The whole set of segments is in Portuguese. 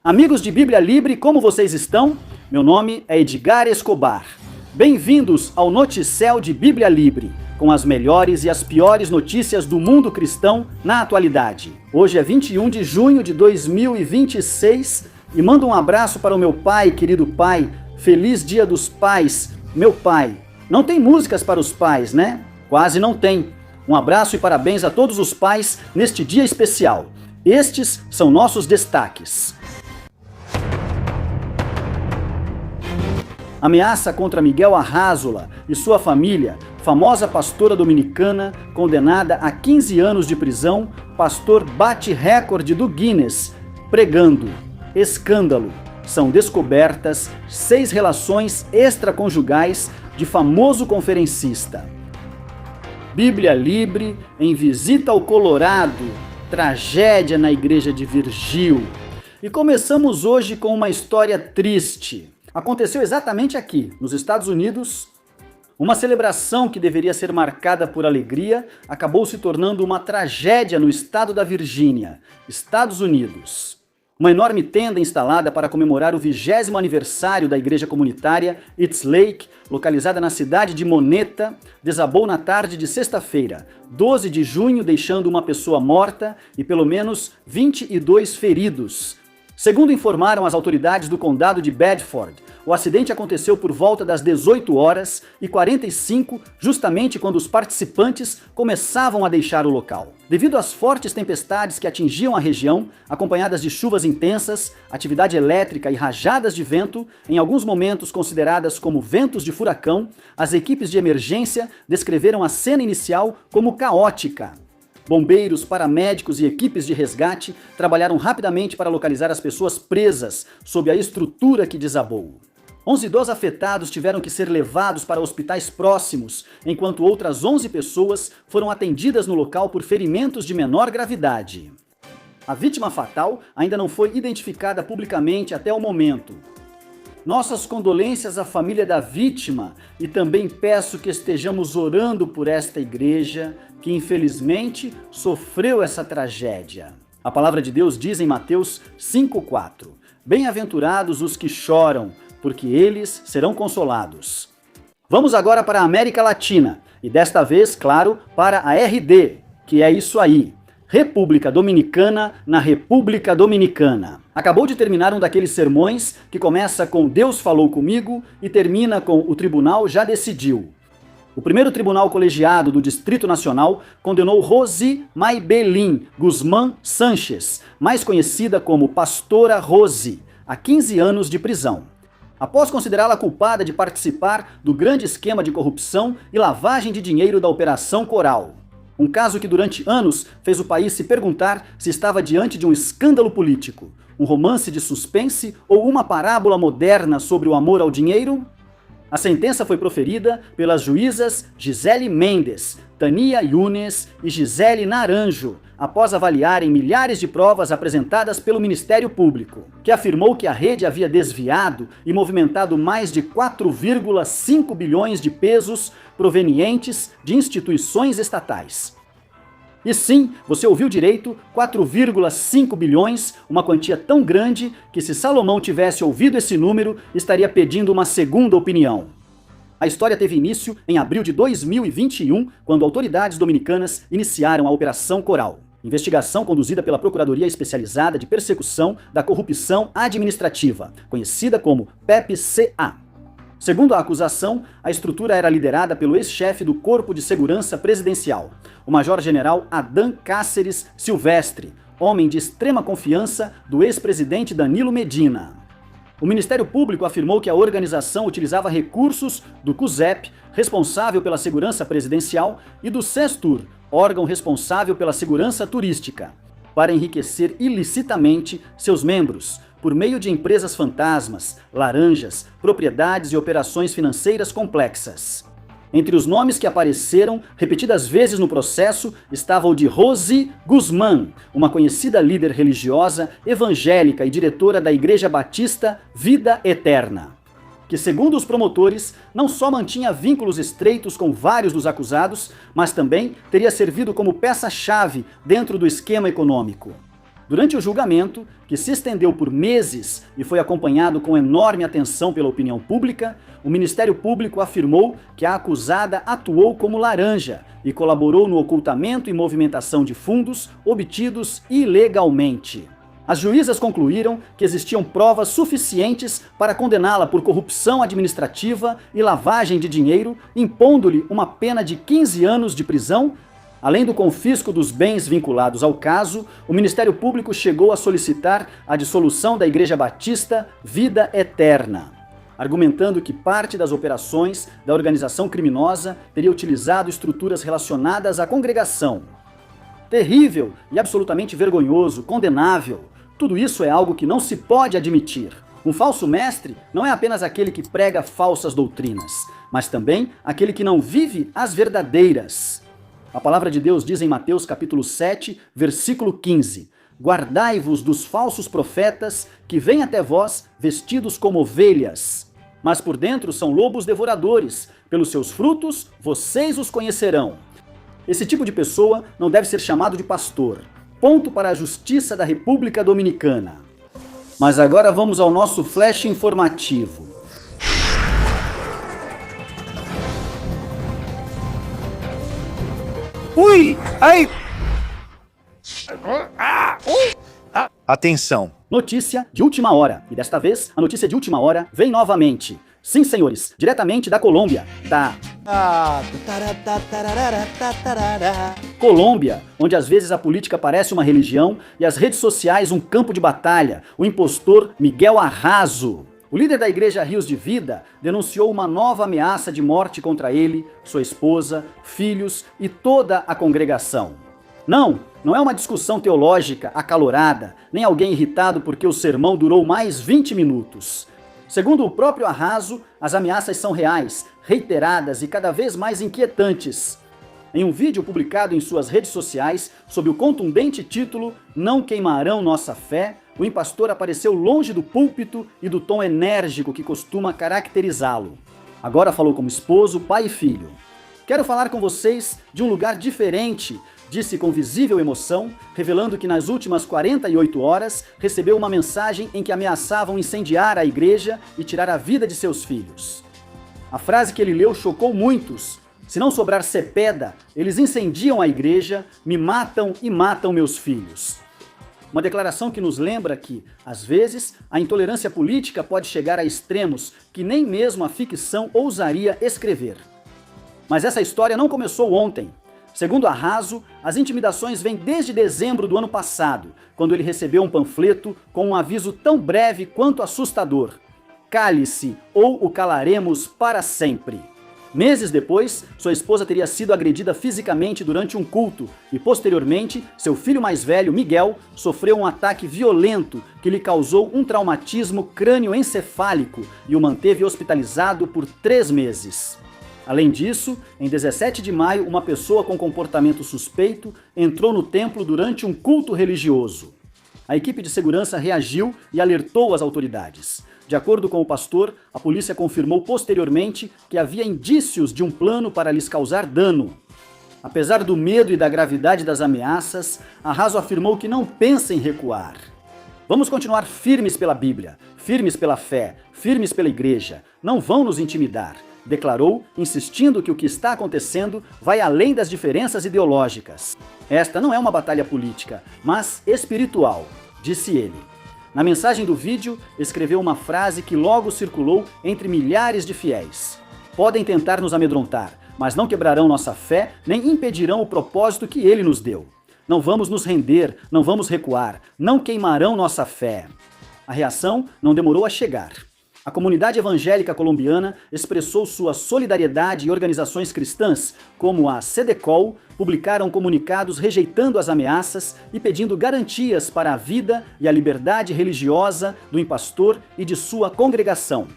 Amigos de Bíblia Libre, como vocês estão? Meu nome é Edgar Escobar. Bem-vindos ao Noticel de Bíblia Libre, com as melhores e as piores notícias do mundo cristão na atualidade. Hoje é 21 de junho de 2026 e mando um abraço para o meu pai, querido pai. Feliz Dia dos Pais, meu pai. Não tem músicas para os pais, né? Quase não tem. Um abraço e parabéns a todos os pais neste dia especial. Estes são nossos destaques. Ameaça contra Miguel Arrazola e sua família. Famosa pastora dominicana, condenada a 15 anos de prisão, pastor bate recorde do Guinness, pregando. Escândalo. São descobertas 6 relações extraconjugais de famoso conferencista. Bíblia Libre em visita ao Colorado. Tragédia na igreja de Virgil. E começamos hoje com uma história triste. Aconteceu exatamente aqui, nos Estados Unidos. Uma celebração que deveria ser marcada por alegria acabou se tornando uma tragédia no estado da Virgínia, Estados Unidos. Uma enorme tenda instalada para comemorar o 20º aniversário da igreja comunitária East Lake, localizada na cidade de Moneta, desabou na tarde de sexta-feira, 12 de junho, deixando uma pessoa morta e pelo menos 22 feridos. Segundo informaram as autoridades do condado de Bedford, o acidente aconteceu por volta das 18h45, justamente quando os participantes começavam a deixar o local. Devido às fortes tempestades que atingiam a região, acompanhadas de chuvas intensas, atividade elétrica e rajadas de vento, em alguns momentos consideradas como ventos de furacão, as equipes de emergência descreveram a cena inicial como caótica. Bombeiros, paramédicos e equipes de resgate trabalharam rapidamente para localizar as pessoas presas sob a estrutura que desabou. 11 dos afetados tiveram que ser levados para hospitais próximos, enquanto outras 11 pessoas foram atendidas no local por ferimentos de menor gravidade. A vítima fatal ainda não foi identificada publicamente até o momento. Nossas condolências à família da vítima e também peço que estejamos orando por esta igreja que infelizmente sofreu essa tragédia. A palavra de Deus diz em Mateus 5,4: Bem-aventurados os que choram, porque eles serão consolados. Vamos agora para a América Latina, e desta vez, claro, para a RD, que é isso aí, República Dominicana na República Dominicana. Acabou de terminar um daqueles sermões que começa com Deus falou comigo e termina com o tribunal já decidiu. O primeiro tribunal colegiado do Distrito Nacional condenou Rosy Maybelline Guzmán Sánchez, mais conhecida como Pastora Rosy, a 15 anos de prisão. Após considerá-la culpada de participar do grande esquema de corrupção e lavagem de dinheiro da Operação Coral. Um caso que durante anos fez o país se perguntar se estava diante de um escândalo político, um romance de suspense ou uma parábola moderna sobre o amor ao dinheiro? A sentença foi proferida pelas juízas Gisele Mendes, Tania Yunes e Gisele Naranjo, após avaliarem milhares de provas apresentadas pelo Ministério Público, que afirmou que a rede havia desviado e movimentado mais de 4,5 bilhões de pesos provenientes de instituições estatais. E sim, você ouviu direito, 4,5 bilhões, uma quantia tão grande que se Salomão tivesse ouvido esse número, estaria pedindo uma segunda opinião. A história teve início em abril de 2021, quando autoridades dominicanas iniciaram a Operação Coral, investigação conduzida pela Procuradoria Especializada de Persecução da Corrupção Administrativa, conhecida como PEPCA. Segundo a acusação, a estrutura era liderada pelo ex-chefe do Corpo de Segurança Presidencial, o Major-General Adán Cáceres Silvestre, homem de extrema confiança do ex-presidente Danilo Medina. O Ministério Público afirmou que a organização utilizava recursos do CUSEP, responsável pela segurança presidencial, e do SESTUR, órgão responsável pela segurança turística, para enriquecer ilicitamente seus membros, por meio de empresas fantasmas, laranjas, propriedades e operações financeiras complexas. Entre os nomes que apareceram repetidas vezes no processo estava o de Rosy Guzmán, uma conhecida líder religiosa, evangélica e diretora da Igreja Batista Vida Eterna, que, segundo os promotores, não só mantinha vínculos estreitos com vários dos acusados, mas também teria servido como peça-chave dentro do esquema econômico. Durante o julgamento, que se estendeu por meses e foi acompanhado com enorme atenção pela opinião pública, o Ministério Público afirmou que a acusada atuou como laranja e colaborou no ocultamento e movimentação de fundos obtidos ilegalmente. As juízas concluíram que existiam provas suficientes para condená-la por corrupção administrativa e lavagem de dinheiro, impondo-lhe uma pena de 15 anos de prisão. Além do confisco dos bens vinculados ao caso, o Ministério Público chegou a solicitar a dissolução da Igreja Batista Vida Eterna, argumentando que parte das operações da organização criminosa teria utilizado estruturas relacionadas à congregação. Terrível e absolutamente vergonhoso, condenável. Tudo isso é algo que não se pode admitir. Um falso mestre não é apenas aquele que prega falsas doutrinas, mas também aquele que não vive as verdadeiras. A palavra de Deus diz em Mateus capítulo 7, versículo 15: Guardai-vos dos falsos profetas que vêm até vós vestidos como ovelhas, mas por dentro são lobos devoradores. Pelos seus frutos vocês os conhecerão. Esse tipo de pessoa não deve ser chamado de pastor. Ponto para a Justiça da República Dominicana. Mas agora vamos ao nosso flash informativo. Ui! Ai! Atenção! Notícia de última hora. E desta vez, a notícia de última hora vem novamente. Sim, senhores, diretamente da Colômbia. Colômbia, onde às vezes a política parece uma religião e as redes sociais um campo de batalha. O impostor Miguel Arraso. O líder da Igreja Rios de Vida denunciou uma nova ameaça de morte contra ele, sua esposa, filhos e toda a congregação. Não é uma discussão teológica acalorada, nem alguém irritado porque o sermão durou mais 20 minutos. Segundo o próprio Arraso, as ameaças são reais, reiteradas e cada vez mais inquietantes. Em um vídeo publicado em suas redes sociais, sob o contundente título Não Queimarão Nossa Fé, o impastor apareceu longe do púlpito e do tom enérgico que costuma caracterizá-lo. Agora falou como esposo, pai e filho. Quero falar com vocês de um lugar diferente, disse com visível emoção, revelando que nas últimas 48 horas recebeu uma mensagem em que ameaçavam incendiar a igreja e tirar a vida de seus filhos. A frase que ele leu chocou muitos. Se não sobrar cepeda, eles incendiam a igreja, me matam e matam meus filhos. Uma declaração que nos lembra que, às vezes, a intolerância política pode chegar a extremos que nem mesmo a ficção ousaria escrever. Mas essa história não começou ontem. Segundo Arraso, as intimidações vêm desde dezembro do ano passado, quando ele recebeu um panfleto com um aviso tão breve quanto assustador: cale-se ou o calaremos para sempre. Meses depois, sua esposa teria sido agredida fisicamente durante um culto e, posteriormente, seu filho mais velho, Miguel, sofreu um ataque violento que lhe causou um traumatismo crânioencefálico e o manteve hospitalizado por 3 meses. Além disso, em 17 de maio, uma pessoa com comportamento suspeito entrou no templo durante um culto religioso. A equipe de segurança reagiu e alertou as autoridades. De acordo com o pastor, a polícia confirmou posteriormente que havia indícios de um plano para lhes causar dano. Apesar do medo e da gravidade das ameaças, Arraso afirmou que não pensa em recuar. Vamos continuar firmes pela Bíblia, firmes pela fé, firmes pela igreja. Não vão nos intimidar, declarou, insistindo que o que está acontecendo vai além das diferenças ideológicas. Esta não é uma batalha política, mas espiritual, disse ele. Na mensagem do vídeo, escreveu uma frase que logo circulou entre milhares de fiéis. Podem tentar nos amedrontar, mas não quebrarão nossa fé, nem impedirão o propósito que ele nos deu. Não vamos nos render, não vamos recuar, não queimarão nossa fé. A reação não demorou a chegar. A comunidade evangélica colombiana expressou sua solidariedade e organizações cristãs, como a SEDECOL, publicaram comunicados rejeitando as ameaças e pedindo garantias para a vida e a liberdade religiosa do impastor e de sua congregação.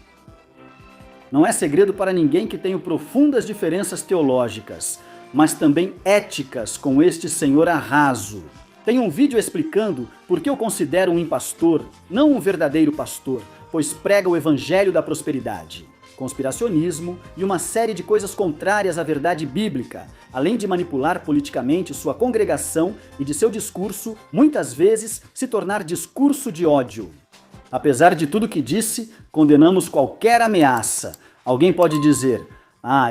Não é segredo para ninguém que tenho profundas diferenças teológicas, mas também éticas com este senhor Arraso. Tenho um vídeo explicando por que eu considero um impastor, não um verdadeiro pastor, pois prega o evangelho da prosperidade. conspiracionismo e uma série de coisas contrárias à verdade bíblica, além de manipular politicamente sua congregação e de seu discurso, muitas vezes, se tornar discurso de ódio. Apesar de tudo que disse, condenamos qualquer ameaça. Alguém pode dizer,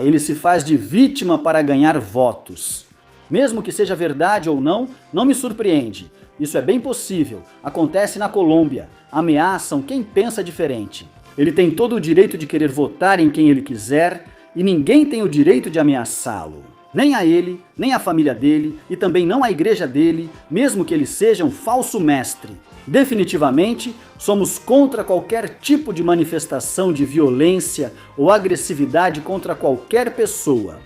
ele se faz de vítima para ganhar votos. Mesmo que seja verdade ou não, não me surpreende. Isso é bem possível. Acontece na Colômbia. Ameaçam quem pensa diferente. Ele tem todo o direito de querer votar em quem ele quiser e ninguém tem o direito de ameaçá-lo. Nem a ele, nem a família dele e também não a igreja dele, mesmo que ele seja um falso mestre. Definitivamente, somos contra qualquer tipo de manifestação de violência ou agressividade contra qualquer pessoa.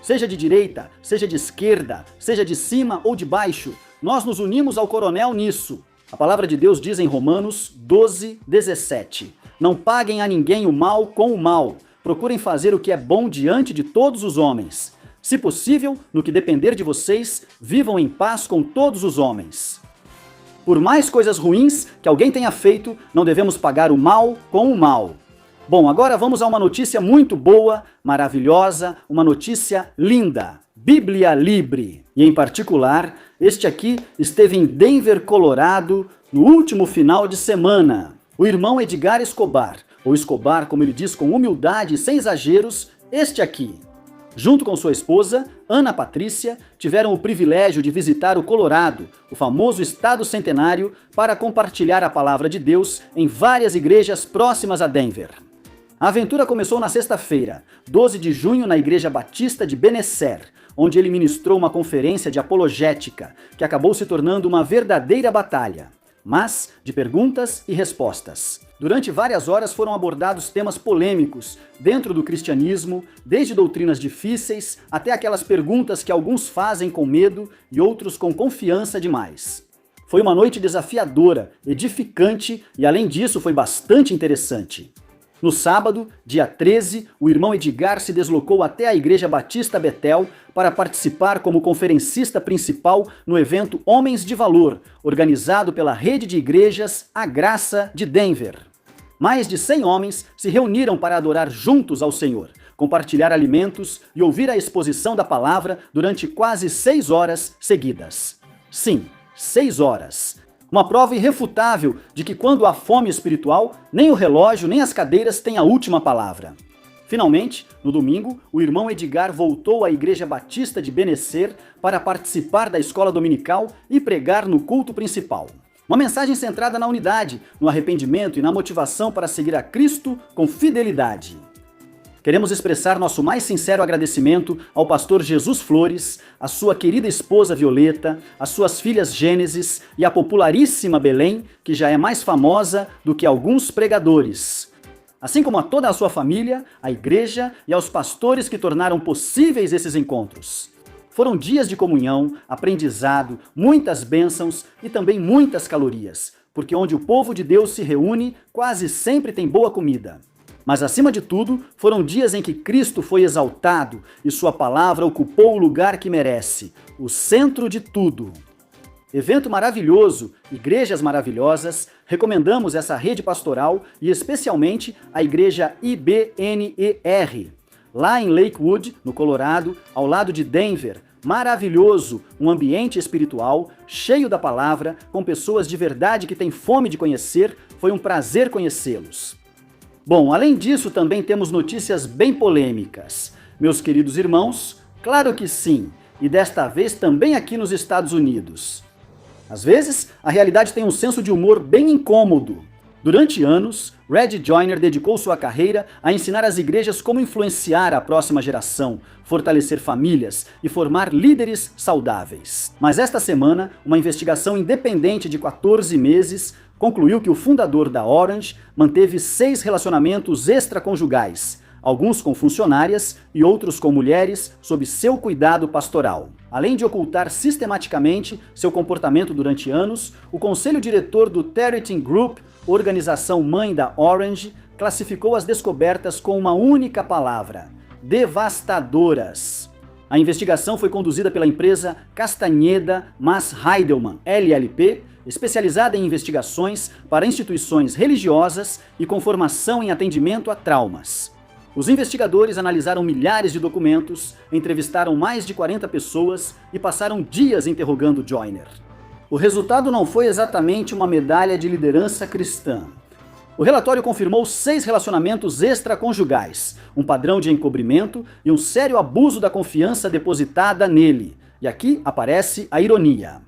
Seja de direita, seja de esquerda, seja de cima ou de baixo, nós nos unimos ao coronel nisso. A palavra de Deus diz em Romanos 12:17. Não paguem a ninguém o mal com o mal. Procurem fazer o que é bom diante de todos os homens. Se possível, no que depender de vocês, vivam em paz com todos os homens. Por mais coisas ruins que alguém tenha feito, não devemos pagar o mal com o mal. Bom, agora vamos a uma notícia muito boa, maravilhosa, uma notícia linda. Bíblia Libre. E em particular, este aqui esteve em Denver, Colorado, no último final de semana. O irmão Edgar Escobar, ou Escobar, como ele diz com humildade e sem exageros, este aqui. Junto com sua esposa, Ana Patrícia, tiveram o privilégio de visitar o Colorado, o famoso estado centenário, para compartilhar a palavra de Deus em várias igrejas próximas a Denver. A aventura começou na sexta-feira, 12 de junho, na Igreja Batista de Benesser, onde ele ministrou uma conferência de apologética, que acabou se tornando uma verdadeira batalha, mas de perguntas e respostas. Durante várias horas foram abordados temas polêmicos dentro do cristianismo, desde doutrinas difíceis até aquelas perguntas que alguns fazem com medo e outros com confiança demais. Foi uma noite desafiadora, edificante e, além disso, foi bastante interessante. No sábado, dia 13, o irmão Edgar se deslocou até a Igreja Batista Betel para participar como conferencista principal no evento Homens de Valor, organizado pela rede de igrejas A Graça de Denver. Mais de 100 homens se reuniram para adorar juntos ao Senhor, compartilhar alimentos e ouvir a exposição da palavra durante quase 6 horas seguidas. Sim, 6 horas. Uma prova irrefutável de que quando há fome espiritual, nem o relógio nem as cadeiras têm a última palavra. Finalmente, no domingo, o irmão Edgar voltou à Igreja Batista de Benesser para participar da escola dominical e pregar no culto principal. Uma mensagem centrada na unidade, no arrependimento e na motivação para seguir a Cristo com fidelidade. Queremos expressar nosso mais sincero agradecimento ao pastor Jesus Flores, à sua querida esposa Violeta, às suas filhas Gênesis e à popularíssima Belém, que já é mais famosa do que alguns pregadores. Assim como a toda a sua família, à igreja e aos pastores que tornaram possíveis esses encontros. Foram dias de comunhão, aprendizado, muitas bênçãos e também muitas calorias, porque onde o povo de Deus se reúne, quase sempre tem boa comida. Mas, acima de tudo, foram dias em que Cristo foi exaltado e sua palavra ocupou o lugar que merece, o centro de tudo. Evento maravilhoso, igrejas maravilhosas, recomendamos essa rede pastoral e especialmente a igreja IBNER, lá em Lakewood, no Colorado, ao lado de Denver. Maravilhoso, um ambiente espiritual, cheio da palavra, com pessoas de verdade que têm fome de conhecer, foi um prazer conhecê-los. Bom, além disso, também temos notícias bem polêmicas. Meus queridos irmãos, claro que sim, e desta vez também aqui nos Estados Unidos. Às vezes, a realidade tem um senso de humor bem incômodo. Durante anos, Red Joyner dedicou sua carreira a ensinar às igrejas como influenciar a próxima geração, fortalecer famílias e formar líderes saudáveis. Mas esta semana, uma investigação independente de 14 meses concluiu que o fundador da Orange manteve 6 relacionamentos extraconjugais, alguns com funcionárias e outros com mulheres, sob seu cuidado pastoral. Além de ocultar sistematicamente seu comportamento durante anos, o conselho diretor do Territing Group, organização mãe da Orange, classificou as descobertas com uma única palavra: devastadoras. A investigação foi conduzida pela empresa Castaneda Mas Heidelman, LLP, especializada em investigações para instituições religiosas e com formação em atendimento a traumas. Os investigadores analisaram milhares de documentos, entrevistaram mais de 40 pessoas e passaram dias interrogando Joyner. O resultado não foi exatamente uma medalha de liderança cristã. O relatório confirmou 6 relacionamentos extraconjugais, um padrão de encobrimento e um sério abuso da confiança depositada nele. E aqui aparece a ironia.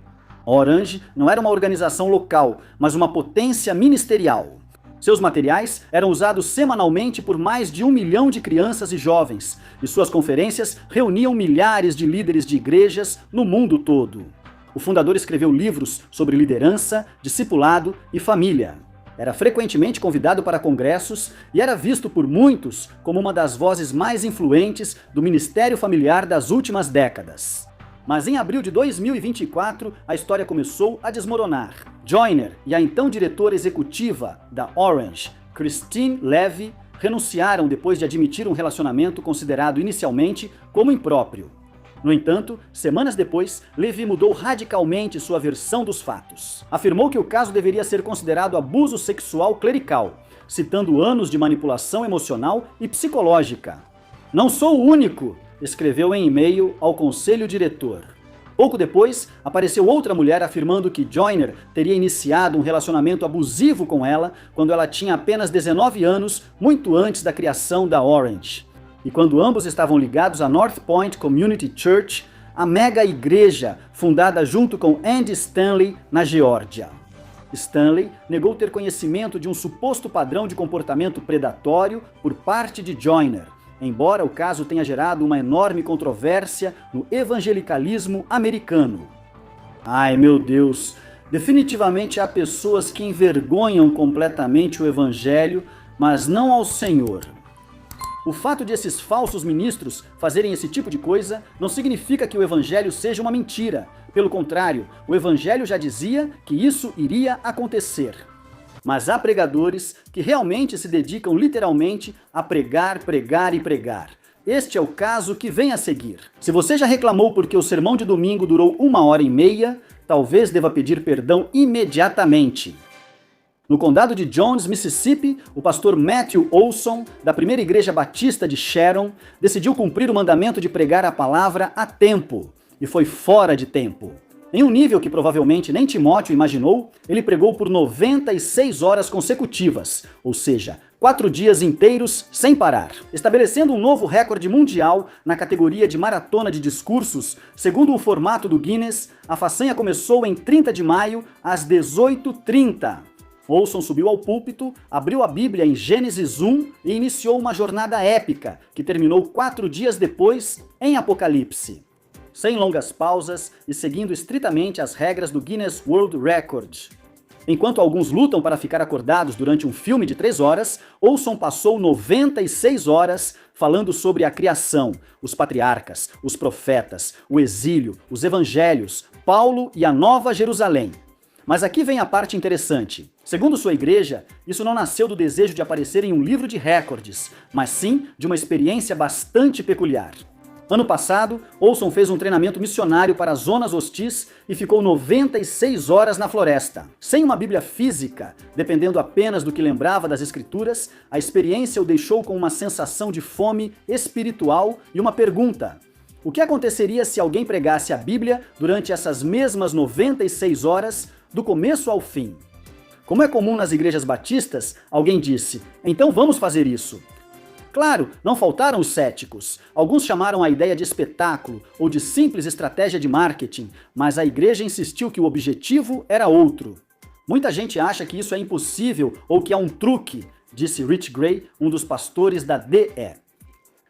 A Orange não era uma organização local, mas uma potência ministerial. Seus materiais eram usados semanalmente por mais de 1 milhão de crianças e jovens, e suas conferências reuniam milhares de líderes de igrejas no mundo todo. O fundador escreveu livros sobre liderança, discipulado e família. Era frequentemente convidado para congressos e era visto por muitos como uma das vozes mais influentes do ministério familiar das últimas décadas. Mas em abril de 2024, a história começou a desmoronar. Joyner e a então diretora executiva da Orange, Christine Levy, renunciaram depois de admitir um relacionamento considerado inicialmente como impróprio. No entanto, semanas depois, Levy mudou radicalmente sua versão dos fatos. Afirmou que o caso deveria ser considerado abuso sexual clerical, citando anos de manipulação emocional e psicológica. "Não sou o único", escreveu em e-mail ao conselho diretor. Pouco depois, apareceu outra mulher afirmando que Joyner teria iniciado um relacionamento abusivo com ela quando ela tinha apenas 19 anos, muito antes da criação da Orange. E quando ambos estavam ligados à North Point Community Church, a mega igreja fundada junto com Andy Stanley na Geórgia. Stanley negou ter conhecimento de um suposto padrão de comportamento predatório por parte de Joyner, embora o caso tenha gerado uma enorme controvérsia no evangelicalismo americano. Ai meu Deus, definitivamente há pessoas que envergonham completamente o evangelho, mas não ao Senhor. O fato de esses falsos ministros fazerem esse tipo de coisa não significa que o evangelho seja uma mentira. Pelo contrário, o evangelho já dizia que isso iria acontecer. Mas há pregadores que realmente se dedicam literalmente a pregar, pregar e pregar. Este é o caso que vem a seguir. Se você já reclamou porque o sermão de domingo durou 1h30, talvez deva pedir perdão imediatamente. No condado de Jones, Mississippi, o pastor Matthew Olson, da Primeira Igreja Batista de Sharon, decidiu cumprir o mandamento de pregar a palavra a tempo, e foi fora de tempo. Em um nível que provavelmente nem Timóteo imaginou, ele pregou por 96 horas consecutivas, ou seja, 4 dias inteiros sem parar, estabelecendo um novo recorde mundial na categoria de maratona de discursos. Segundo o formato do Guinness, a façanha começou em 30 de maio, às 18h30. Olson subiu ao púlpito, abriu a Bíblia em Gênesis 1 e iniciou uma jornada épica, que terminou 4 dias depois em Apocalipse. Sem longas pausas e seguindo estritamente as regras do Guinness World Record. Enquanto alguns lutam para ficar acordados durante um filme de 3 horas, Olson passou 96 horas falando sobre a criação, os patriarcas, os profetas, o exílio, os evangelhos, Paulo e a Nova Jerusalém. Mas aqui vem a parte interessante. Segundo sua igreja, isso não nasceu do desejo de aparecer em um livro de recordes, mas sim de uma experiência bastante peculiar. Ano passado, Olson fez um treinamento missionário para zonas hostis e ficou 96 horas na floresta. Sem uma Bíblia física, dependendo apenas do que lembrava das Escrituras, a experiência o deixou com uma sensação de fome espiritual e uma pergunta: o que aconteceria se alguém pregasse a Bíblia durante essas mesmas 96 horas, do começo ao fim? Como é comum nas igrejas batistas, alguém disse: então vamos fazer isso. Claro, não faltaram os céticos. Alguns chamaram a ideia de espetáculo ou de simples estratégia de marketing, mas a igreja insistiu que o objetivo era outro. Muita gente acha que isso é impossível ou que é um truque, disse Rich Gray, um dos pastores da DE.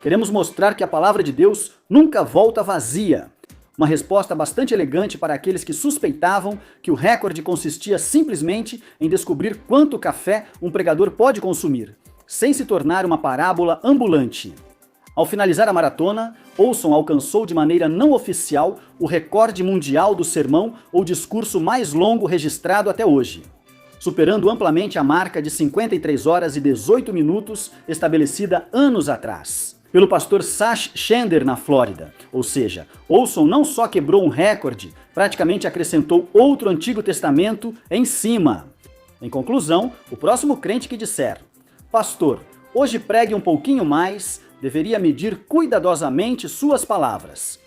Queremos mostrar que a palavra de Deus nunca volta vazia. Uma resposta bastante elegante para aqueles que suspeitavam que o recorde consistia simplesmente em descobrir quanto café um pregador pode consumir, sem se tornar uma parábola ambulante. Ao finalizar a maratona, Olson alcançou de maneira não oficial o recorde mundial do sermão ou discurso mais longo registrado até hoje, superando amplamente a marca de 53 horas e 18 minutos estabelecida anos atrás pelo pastor Sash Chander na Flórida. Ou seja, Olson não só quebrou um recorde, praticamente acrescentou outro Antigo Testamento em cima. Em conclusão, o próximo crente que disser: pastor, Hoje pregue um pouquinho mais, deveria medir cuidadosamente suas palavras.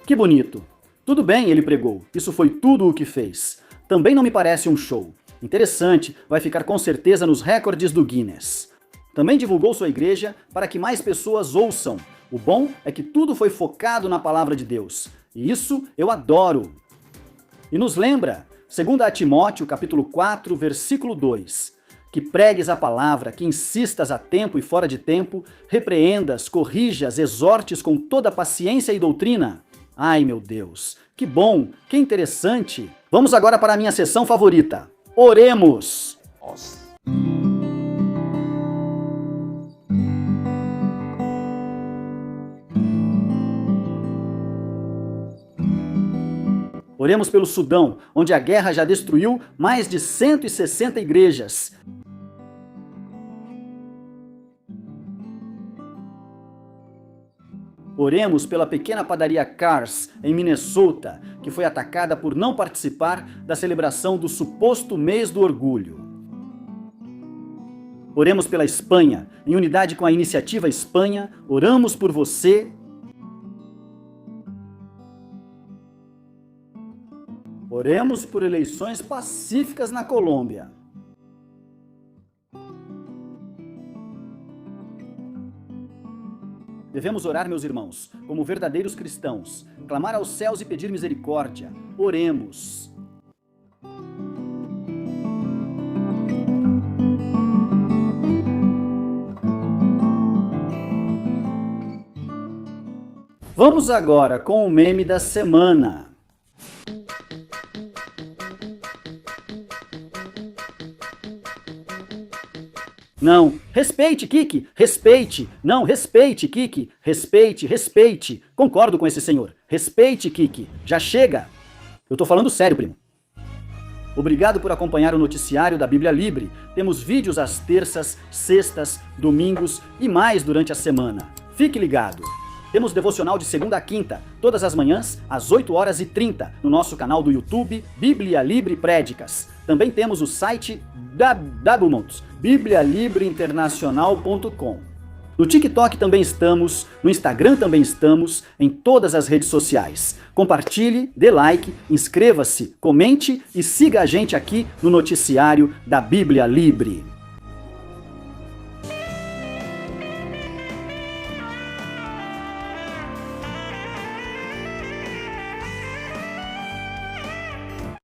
Que bonito! Tudo bem, ele pregou, isso foi tudo o que fez. Também não me parece um show. Interessante, vai ficar com certeza nos recordes do Guinness. Também divulgou sua igreja para que mais pessoas ouçam. O bom é que tudo foi focado na palavra de Deus. E isso eu adoro. E nos lembra, 2 Timóteo capítulo 4, versículo 2, que pregues a palavra, que insistas a tempo e fora de tempo, repreendas, corrijas, exortes com toda paciência e doutrina. Ai, meu Deus, que bom, que interessante. Vamos agora para a minha sessão favorita. Oremos! Oremos pelo Sudão, onde a guerra já destruiu mais de 160 igrejas. Oremos pela pequena padaria Cars, em Minnesota, que foi atacada por não participar da celebração do suposto mês do orgulho. Oremos pela Espanha, em unidade com a Iniciativa Espanha, oramos por você. Oremos por eleições pacíficas na Colômbia. Devemos orar, meus irmãos, como verdadeiros cristãos, clamar aos céus e pedir misericórdia. Oremos. Vamos agora com o meme da semana. Não, respeite, Kiki, respeite. Não, respeite, Kiki, respeite, respeite. Concordo com esse senhor. Respeite, Kiki. Já chega. Eu tô falando sério, primo. Obrigado por acompanhar o noticiário da Bíblia Libre. Temos vídeos às terças, sextas, domingos e mais durante a semana. Fique ligado. Temos devocional de segunda a quinta, todas as manhãs, às 8h30, no nosso canal do YouTube, Bíblia Libre Prédicas. Também temos o site biblialibreinternacional.com. No TikTok também estamos, no Instagram também estamos, em todas as redes sociais. Compartilhe, dê like, inscreva-se, comente e siga a gente aqui no noticiário da Bíblia Libre.